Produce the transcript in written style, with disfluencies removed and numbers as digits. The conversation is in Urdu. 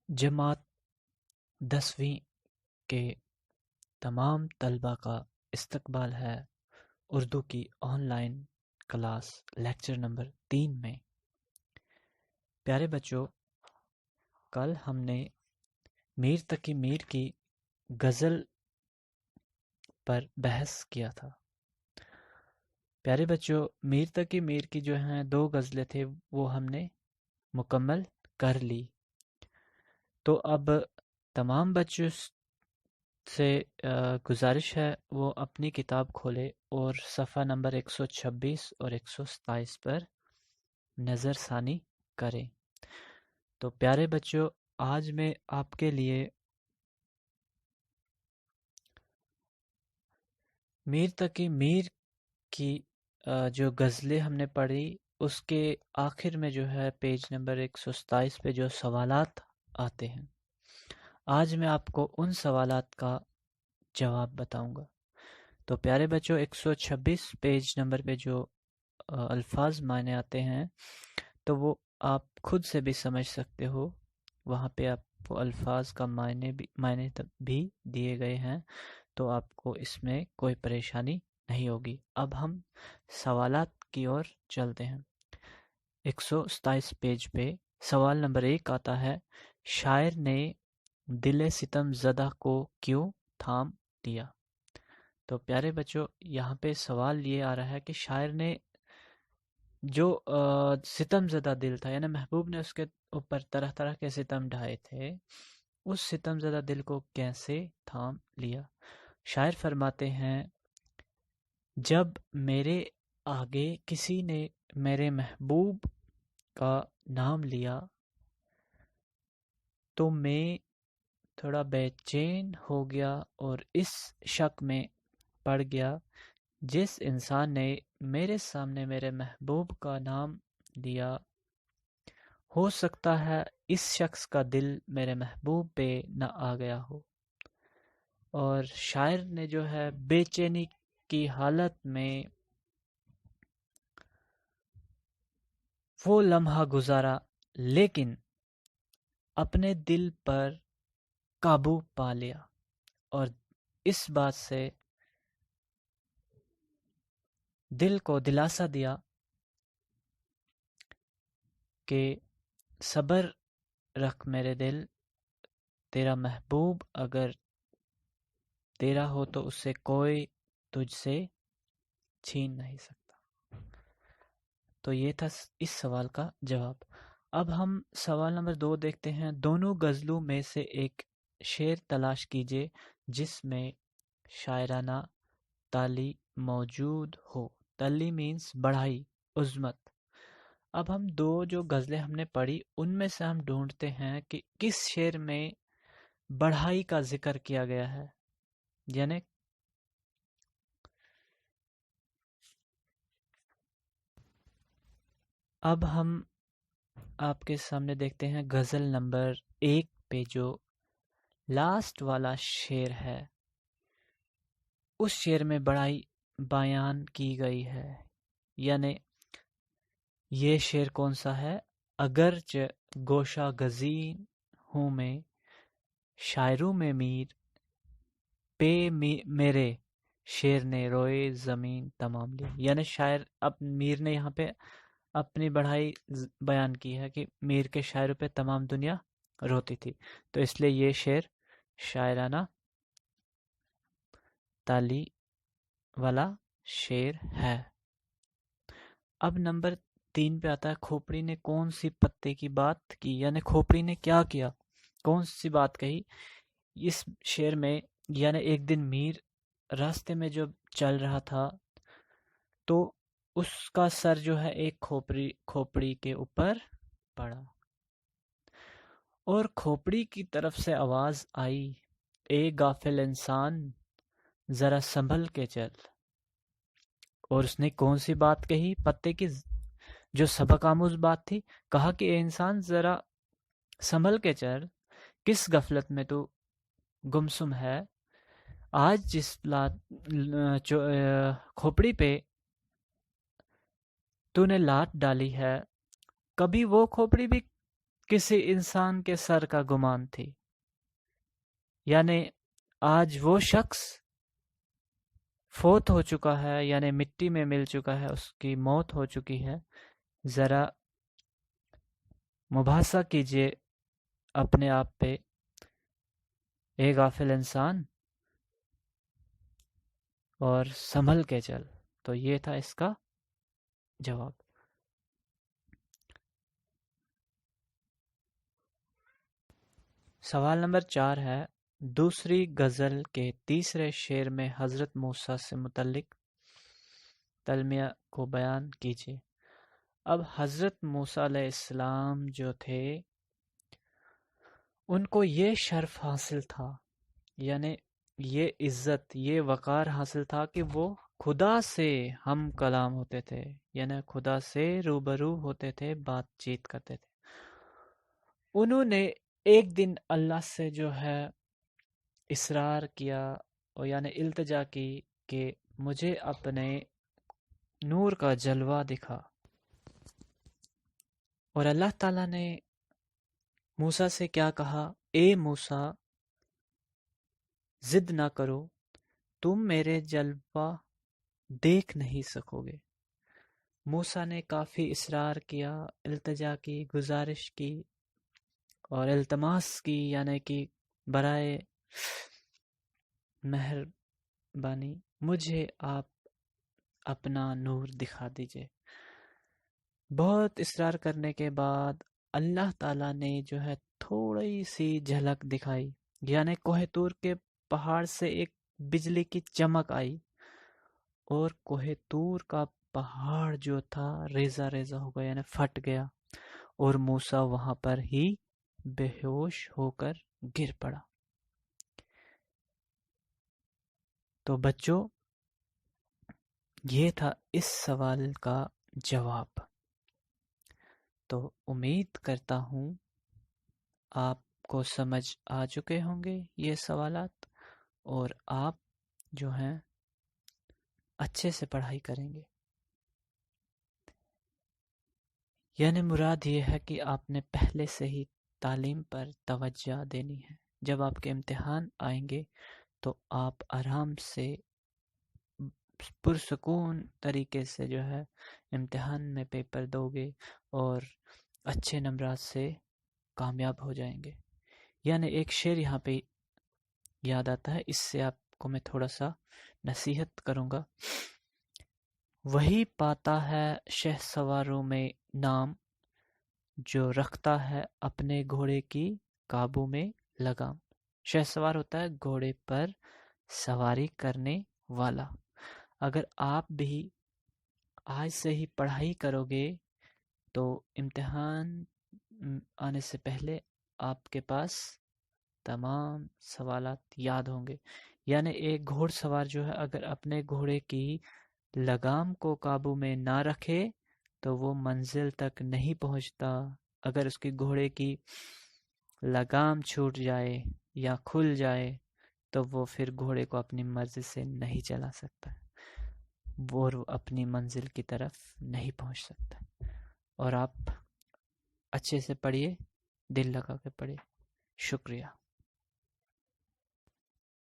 جماعت 10ویں کے تمام طلبہ کا استقبال ہے اردو کی on line class lecture number 3 میں۔ پیارے بچوں، کل ہم نے میر تقی میر کی غزل پر بحث کیا تھا۔ پیارے بچوں، میر تقی میر کی جو ہیں 2 غزلیں تھے وہ ہم نے مکمل کر لی۔ تو اب تمام بچوں سے گزارش ہے وہ اپنی کتاب کھولے اور صفحہ نمبر 126 اور 127 پر نظر ثانی کریں۔ تو پیارے بچوں، آج میں آپ کے لیے میر تقی میر کی جو غزلیں ہم نے پڑھی اس کے آخر میں جو ہے پیج نمبر 127 پہ جو سوالات آتے ہیں، آج میں آپ کو ان سوالات کا جواب بتاؤں گا۔ تو پیارے بچوں، 126 پیج نمبر پہ جو الفاظ معنی آتے ہیں تو وہ آپ خود سے بھی سمجھ سکتے ہو، وہاں پہ آپ کو الفاظ کا معنی بھی دیے گئے ہیں، تو آپ کو اس میں کوئی پریشانی نہیں ہوگی۔ اب ہم سوالات کی اور چلتے ہیں۔ 127 پیج پہ سوال نمبر 1 آتا ہے، شاعر نے دل ستم زدہ کو کیوں تھام دیا؟ تو پیارے بچوں، یہاں پہ سوال یہ آ رہا ہے کہ شاعر نے جو ستم زدہ دل تھا، یعنی محبوب نے اس کے اوپر طرح طرح کے ستم ڈھائے تھے، اس ستم زدہ دل کو کیسے تھام لیا؟ شاعر فرماتے ہیں، جب میرے آگے کسی نے میرے محبوب کا نام لیا تو میں تھوڑا بے چین ہو گیا اور اس شک میں پڑ گیا، جس انسان نے میرے سامنے میرے محبوب کا نام لیا، ہو سکتا ہے اس شخص کا دل میرے محبوب پہ نہ آ گیا ہو۔ اور شاعر نے جو ہے بے چینی کی حالت میں وہ لمحہ گزارا، لیکن اپنے دل پر قابو پا لیا اور اس بات سے دل کو دلاسا دیا کہ صبر رکھ میرے دل، تیرا محبوب اگر تیرا ہو تو اسے کوئی تجھ سے چھین نہیں سکتا۔ تو یہ تھا اس سوال کا جواب۔ اب ہم سوال نمبر 2 دیکھتے ہیں، دونوں غزلوں میں سے ایک شعر تلاش کیجئے جس میں شاعرانہ تالی موجود ہو۔ تالی مینس بڑھائی، عظمت۔ اب ہم 2 جو غزلیں ہم نے پڑھی ان میں سے ہم ڈھونڈتے ہیں کہ کس شعر میں بڑھائی کا ذکر کیا گیا ہے، یعنی اب ہم آپ کے سامنے دیکھتے ہیں غزل نمبر 1 پہ جو لاسٹ والا شعر ہے، اس شعر میں بڑائی بیان کی گئی ہے، یعنی یہ شعر کون سا ہے؟ اگرچہ گوشہ گزین ہوں میں شاعروں میں میر، پہ میرے شعر نے روئے زمین تمام لی۔ یعنی شاعر میر نے یہاں پہ اپنی بڑھائی بیان کی ہے کہ میر کے شاعروں پہ تمام دنیا روتی تھی، تو اس لیے یہ شعر شاعرانہ تالی والا شعر ہے۔ اب نمبر 3 پہ آتا ہے، کھوپڑی نے کون سی پتے کی بات کی؟ یعنی کھوپڑی نے کیا کیا، کون سی بات کہی اس شعر میں؟ یعنی ایک دن میر راستے میں جب چل رہا تھا تو اس کا سر جو ہے ایک کھوپڑی کے اوپر پڑا اور کھوپڑی کی طرف سے آواز آئی، اے غافل انسان ذرا سنبھل کے چل۔ اور اس نے کون سی بات کہی؟ پتے کی جو سبق آموز بات تھی، کہا کہ اے انسان ذرا سنبھل کے چل، کس غفلت میں تو گمسم ہے؟ آج جس کھوپڑی پہ تو نے لات ڈالی ہے، کبھی وہ کھوپڑی بھی کسی انسان کے سر کا گمان تھی، یعنی آج وہ شخص فوت ہو چکا ہے، یعنی مٹی میں مل چکا ہے، اس کی موت ہو چکی ہے۔ ذرا مباحثہ کیجئے اپنے آپ پہ، اے غافل انسان، اور سنبھل کے چل۔ تو یہ تھا اس کا جواب۔ سوال نمبر 4 ہے، دوسری غزل کے تیسرے شعر میں حضرت موسیٰ سے متعلق تلمیہ کو بیان کیجیے۔ اب حضرت موسیٰ علیہ السلام جو تھے، ان کو یہ شرف حاصل تھا، یعنی یہ عزت، یہ وقار حاصل تھا کہ وہ خدا سے ہم کلام ہوتے تھے، یعنی خدا سے روبرو ہوتے تھے، بات چیت کرتے تھے۔ انہوں نے ایک دن اللہ سے جو ہے اصرار کیا، اور یعنی التجا کی کہ مجھے اپنے نور کا جلوہ دکھا، اور اللہ تعالیٰ نے موسیٰ سے کیا کہا؟ اے موسیٰ، ضد نہ کرو، تم میرے جلوہ دیکھ نہیں سکو گے۔ موسیٰ نے کافی اصرار کیا، التجا کی، گزارش کی اور التماس کی، یعنی کہ برائے مہربانی مجھے آپ اپنا نور دکھا دیجئے۔ بہت اصرار کرنے کے بعد اللہ تعالیٰ نے جو ہے تھوڑی سی جھلک دکھائی، یعنی کوہ طور کے پہاڑ سے ایک بجلی کی چمک آئی، اور کوہ طور کا پہاڑ جو تھا ریزہ ریزہ ہو گیا، یعنی پھٹ گیا، اور موسیٰ وہاں پر ہی بے ہوش ہو کر گر پڑا۔ تو بچوں، یہ تھا اس سوال کا جواب۔ تو امید کرتا ہوں آپ کو سمجھ آ چکے ہوں گے یہ سوالات، اور آپ جو ہیں اچھے سے پڑھائی کریں گے۔ یعنی مراد یہ ہے کہ آپ نے پہلے سے ہی تعلیم پر توجہ دینی ہے۔ جب آپ کے امتحان آئیں گے تو آپ آرام سے پرسکون طریقے سے جو ہے امتحان میں پیپر دو گے، اور اچھے نمبرات سے کامیاب ہو جائیں گے۔ یعنی ایک شعر یہاں پہ یاد آتا ہے، اس سے آپ کو میں تھوڑا سا نصیحت کروں گا۔ وہی پاتا ہے شہسواروں میں نام، جو رکھتا ہے اپنے گھوڑے کی قابو میں لگام۔ شہسوار ہوتا ہے گھوڑے پر سواری کرنے والا۔ اگر آپ بھی آج سے ہی پڑھائی کرو گے تو امتحان آنے سے پہلے آپ کے پاس تمام سوالات یاد ہوں گے۔ یعنی ایک گھوڑ سوار جو ہے اگر اپنے گھوڑے کی لگام کو قابو میں نہ رکھے تو وہ منزل تک نہیں پہنچتا۔ اگر اس کی گھوڑے کی لگام چھوٹ جائے یا کھل جائے تو وہ پھر گھوڑے کو اپنی مرضی سے نہیں چلا سکتا، وہ اپنی منزل کی طرف نہیں پہنچ سکتا۔ اور آپ اچھے سے پڑھیے، دل لگا کے پڑھیے۔ شکریہ۔